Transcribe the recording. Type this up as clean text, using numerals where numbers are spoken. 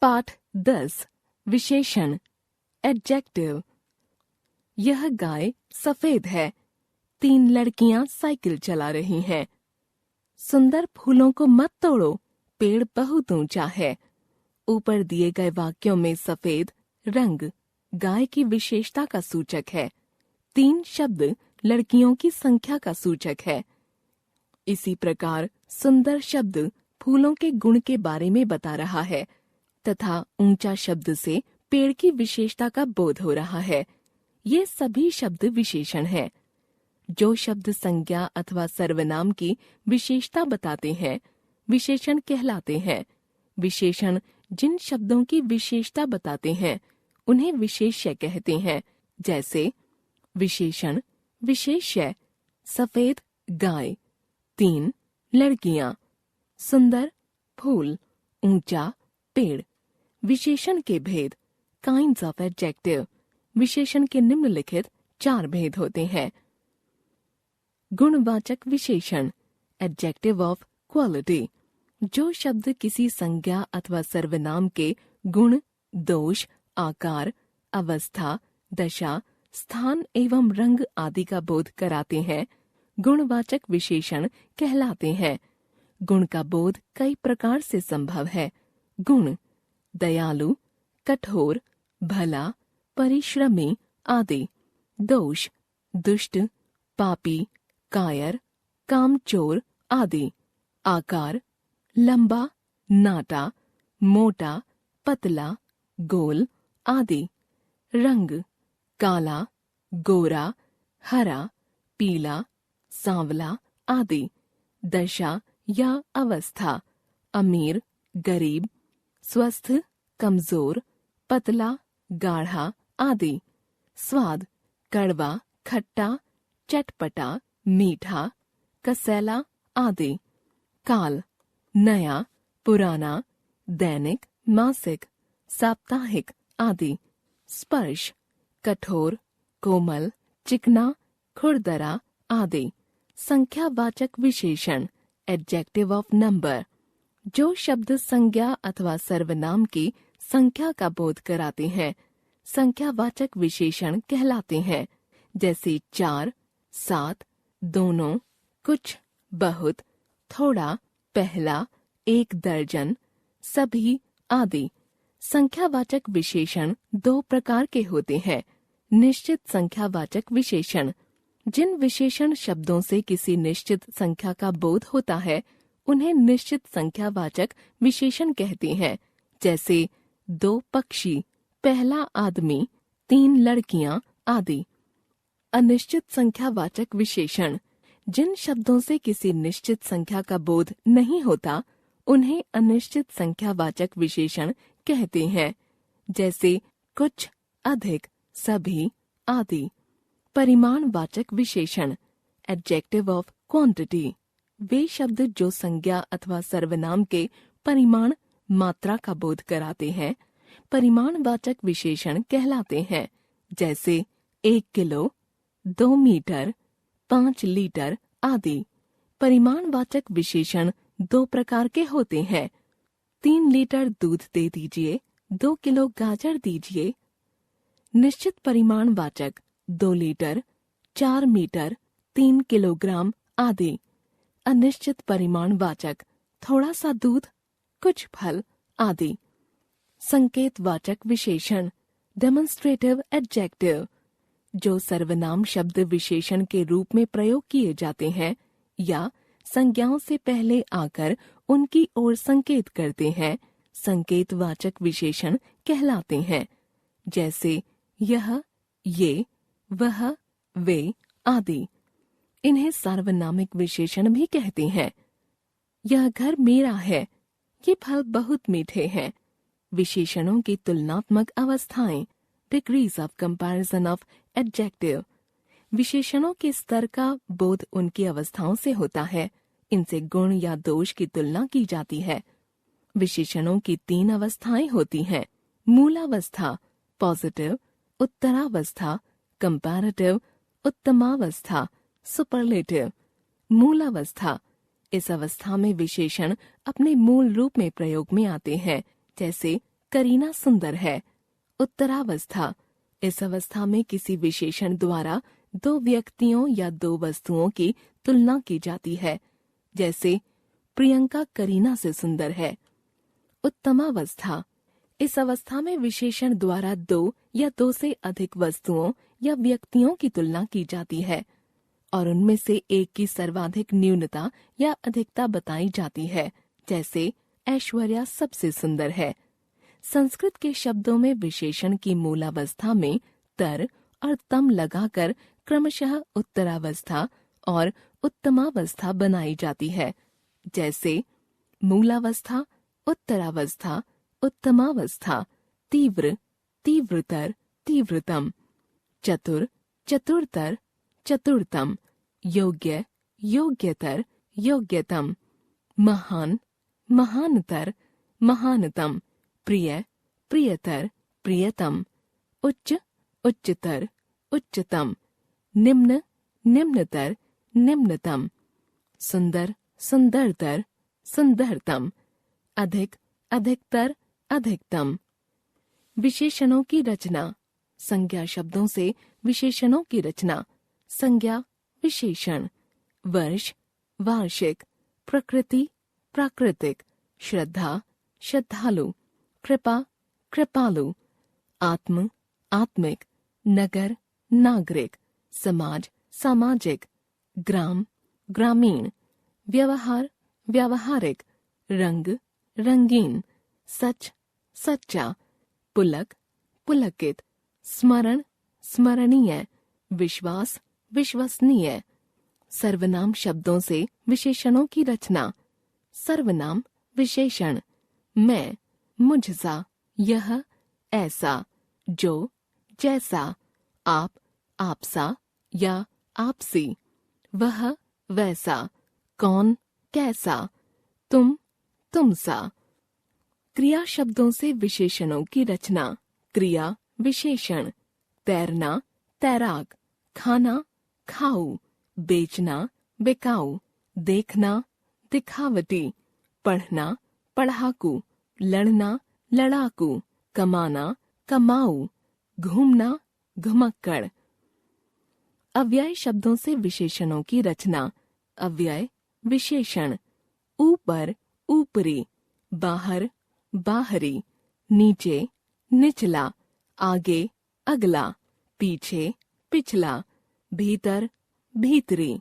पाठ 10 विशेषण एडजेक्टिव। यह गाय सफेद है। 3 लड़कियां साइकिल चला रही हैं। सुंदर फूलों को मत तोड़ो, पेड़ बहुत ऊंचा है। ऊपर दिए गए वाक्यों में सफेद रंग गाय की विशेषता का सूचक है। 3 शब्द लड़कियों की संख्या का सूचक है। इसी प्रकार सुंदर शब्द फूलों के गुण के बारे में बता रहा है तथा ऊंचा शब्द से पेड़ की विशेषता का बोध हो रहा है। ये सभी शब्द विशेषण हैं। जो शब्द संज्ञा अथवा सर्वनाम की विशेषता बताते हैं विशेषण कहलाते हैं। विशेषण जिन शब्दों की विशेषता बताते हैं उन्हें विशेष्य कहते हैं। जैसे विशेषण विशेष्य, सफेद गाय, 3 लड़कियां, सुंदर फूल, ऊंचा पेड़। विशेषण के भेद काइंड्स ऑफ एडजेक्टिव। विशेषण के निम्नलिखित 4 भेद होते हैं। गुणवाचक विशेषण एडजेक्टिव ऑफ क्वालिटी। जो शब्द किसी संज्ञा अथवा सर्वनाम के गुण, दोष, आकार, अवस्था, दशा, स्थान एवं रंग आदि का बोध कराते हैं गुणवाचक विशेषण कहलाते हैं। गुण का बोध कई प्रकार से संभव है। गुण दयालु, कठोर, भला, परिश्रमी आदि। दोष दुष्ट, पापी, कायर, कामचोर आदि। आकार लंबा, नाटा, मोटा, पतला, गोल आदि। रंग काला, गोरा, हरा, पीला, सांवला आदि। दशा या अवस्था अमीर, गरीब, स्वस्थ, कमजोर, पतला, गाढ़ा आदि। स्वाद कड़वा, खट्टा, चटपटा, मीठा, कसैला आदि। काल नया, पुराना, दैनिक, मासिक, साप्ताहिक आदि। स्पर्श कठोर, कोमल, चिकना, खुरदरा आदि। संख्यावाचक विशेषण एडजेक्टिव ऑफ नंबर। जो शब्द संज्ञा अथवा सर्वनाम की संख्या का बोध कराते हैं संख्यावाचक विशेषण कहलाते हैं। जैसे 4, 7, दोनों, कुछ, बहुत, थोड़ा, पहला, 1 दर्जन, सभी आदि। संख्यावाचक विशेषण 2 प्रकार के होते हैं। निश्चित संख्यावाचक विशेषण। जिन विशेषण शब्दों से किसी निश्चित संख्या का बोध होता है उन्हें निश्चित संख्यावाचक विशेषण कहते हैं। जैसे 2 पक्षी, पहला आदमी, 3 लड़कियां आदि। अनिश्चित संख्यावाचक विशेषण। जिन शब्दों से किसी निश्चित संख्या का बोध नहीं होता उन्हें अनिश्चित संख्यावाचक विशेषण कहते हैं। जैसे कुछ, अधिक, सभी आदि। परिमाणवाचक विशेषण एडजेक्टिव ऑफ क्वांटिटी। वे शब्द जो संज्ञा अथवा सर्वनाम के परिमाण, मात्रा का बोध कराते हैं परिमाणवाचक विशेषण कहलाते हैं। जैसे 1 किलो, 2 मीटर, 5 लीटर आदि। परिमाणवाचक विशेषण 2 प्रकार के होते हैं। 3 लीटर दूध दे दीजिए, 2 किलो गाजर दीजिए। निश्चित परिमाणवाचक 2 लीटर, 4 मीटर, 3 किलोग्राम आदि। अनिश्चित परिमाणवाचक थोड़ा सा दूध, कुछ फल आदि। संकेतवाचक विशेषण डेमोन्स्ट्रेटिव एडजेक्टिव। जो सर्वनाम शब्द विशेषण के रूप में प्रयोग किए जाते हैं या संज्ञाओं से पहले आकर उनकी ओर संकेत करते हैं संकेतवाचक विशेषण कहलाते हैं। जैसे यह, ये, वह, वे आदि। इन्हें सार्वनामिक विशेषण भी कहते हैं। यह घर मेरा है, ये फल बहुत मीठे हैं। विशेषणों की तुलनात्मक अवस्थाएं degrees of comparison of adjective. विशेषणों के स्तर का बोध उनकी अवस्थाओं से होता है। इनसे गुण या दोष की तुलना की जाती है। विशेषणों की 3 अवस्थाएं होती हैं। मूलावस्था पॉजिटिव, उत्तरावस्था कंपैरेटिव, उत्तमावस्था सुपरलेटिव। मूलावस्था इस अवस्था में विशेषण अपने मूल रूप में प्रयोग में आते हैं। जैसे करीना सुंदर है। उत्तरावस्था, इस अवस्था में किसी विशेषण द्वारा दो व्यक्तियों या दो वस्तुओं की तुलना की जाती है, जैसे प्रियंका करीना से सुंदर है। उत्तमावस्था, इस अवस्था में विशेषण द्वारा दो या दो से अधिक वस्तुओं या व्यक्तियों की तुलना की जाती है और उनमें से एक की सर्वाधिक न्यूनता या अधिकता बताई जाती है, जैसे ऐश्वर्या सबसे सुंदर है। संस्कृत के शब्दों में विशेषण की मूलावस्था में तर और तम लगाकर क्रमशः उत्तरावस्था और उत्तमावस्था बनाई जाती है, जैसे मूलावस्था, उत्तरावस्था, उत्तमावस्था, तीव्र, तीव्रतर, तीव्रतम, चतुर, चतुरतर, चतुरतम, योग्य, योग्यतर, योग्यतम, महान, महानतर, महानतम, प्रिय, प्रियतर, प्रियतम, उच्च, उच्चतर, उच्चतम, निम्न, निम्नतर, निम्नतम, सुंदर, सुंदरतर, सुंदरतम, अधिक, अधिकतर, अधिकतम। विशेषणों की रचना। संज्ञा शब्दों से विशेषणों की रचना। संज्ञा विशेषण। वर्ष, वार्षिक। प्रकृति, प्राकृतिक। श्रद्धा, श्रद्धालु। कृपा, कृपालु। आत्म, आत्मिक। नगर, नागरिक। समाज, सामाजिक। ग्राम, ग्रामीण। व्यवहार, व्यावहारिक। रंग, रंगीन। सच, सच्चा। पुलक, पुलकित। स्मरण, स्मरणीय। विश्वास, विश्वसनीय। सर्वनाम शब्दों से विशेषणों की रचना। सर्वनाम विशेषण। मैं, मुझसा। यह, ऐसा। जो, जैसा। आप, आपसा या आपसी। वह, वैसा। कौन, कैसा। तुम, तुमसा। क्रिया शब्दों से विशेषणों की रचना। क्रिया विशेषण। तैरना, तैराक। खाना, खाऊ। बेचना, बिकाऊ। देखना, दिखावटी। पढ़ना, पढ़ाकू। लड़ना, लड़ाकू। कमाना, कमाऊ। घूमना, घुमक्कड़। अव्यय शब्दों से विशेषणों की रचना। अव्यय विशेषण। ऊपर, ऊपरी। बाहर, बाहरी। नीचे, निचला। आगे, अगला। पीछे, पिछला। भीतर, भीतरी।